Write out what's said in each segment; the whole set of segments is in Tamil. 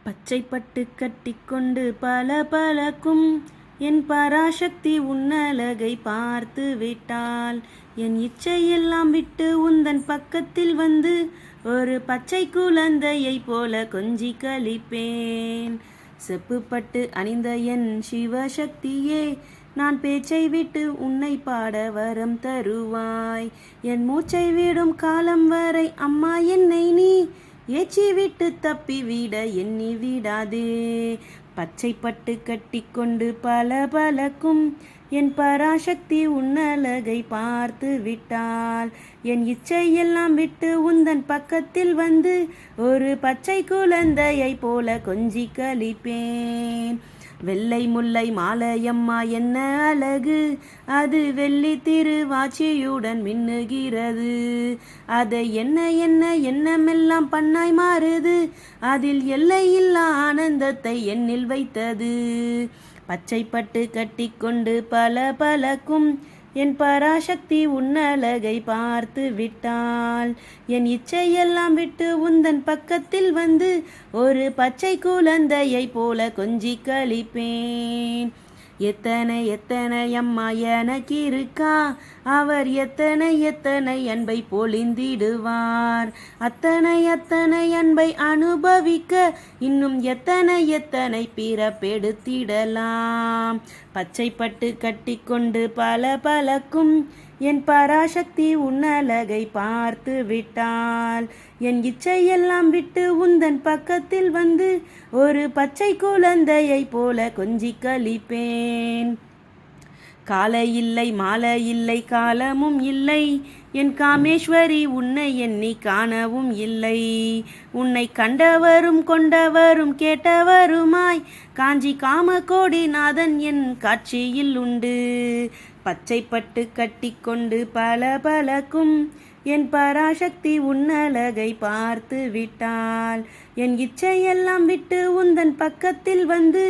பச்சை பட்டு கட்டிக்கொண்டு பல பலக்கும் என் பராசக்தி உன்னழகை பார்த்து விட்டாள். என் இச்சையெல்லாம் விட்டு உந்தன் பக்கத்தில் வந்து ஒரு பச்சை குழந்தையை போல கொஞ்சி கழிப்பேன். செப்பு பட்டு அணிந்த என் சிவசக்தியே, நான் பேச்சை விட்டு உன்னை பாட வரம் தருவாய். என் மூச்சை விடும் காலம் வரை அம்மா என்னை நீ ஏச்சி விட்டு தப்பி விட எண்ணி விடாதே. பச்சை பட்டு கட்டிக்கொண்டு பல பலக்கும் என் பராசக்தி உன்னழகை பார்த்து விட்டாள். என் இச்சையெல்லாம் விட்டு உந்தன் பக்கத்தில் வந்து ஒரு பச்சை குழந்தையை போல கொஞ்சி கழிப்பேன். வெள்ளை முல்லை மாலையம்மா என்ன அழகு, அது வெள்ளி திருவாச்சியுடன் மின்னுகிறது. அதை என்ன என்ன எண்ணமெல்லாம் பண்ணாய் மாறுது, அதில் எல்லையில்லா ஆனந்தத்தை என்னில் வைத்தது. பச்சை பட்டு கட்டிக்கொண்டு பல பலக்கும் என் பராசக்தி உன்னழகை பார்த்து விட்டாள். என் இச்சையெல்லாம் விட்டு உந்தன் பக்கத்தில் வந்து ஒரு பச்சை குழந்தையை போல கொஞ்சி கழிப்பேன். எத்தனை எத்தனை அம்மா எனக்கு இருக்கா, அவர் எத்தனை எத்தனை அன்பை பொழிந்திடுவார். அத்தனை அத்தனை அன்பை அனுபவிக்க இன்னும் எத்தனை எத்தனை பிறப்பெடுத்திடலாம். பச்சை பட்டு கட்டிக்கொண்டு பல பலக்கும் என் பராசக்தி உன்னழகை பார்த்து விட்டாள். என் இச்சையெல்லாம் விட்டு உந்தன் பக்கத்தில் வந்து ஒரு பச்சை குழந்தையை போல கொஞ்சி கழிப்பேன். காலை இல்லை மாலை இல்லை காலமும் இல்லை, என் காமேஸ்வரி உன்னை எண்ணி காணவும் இல்லை. உன்னை கண்டவரும் கொண்டவரும் கேட்டவருமாய் காஞ்சி காமகோடி நாதன் என் காட்சியில் உண்டு. பச்சை பட்டு கட்டிக்கொண்டு பல பலக்கும் என் பராசக்தி உன்னழகை பார்த்து விட்டாள். என் இச்சையெல்லாம் விட்டு உந்தன் பக்கத்தில் வந்து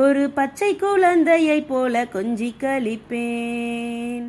ஒரு பச்சை குழந்தையை போல கொஞ்சி கழிப்பேன்.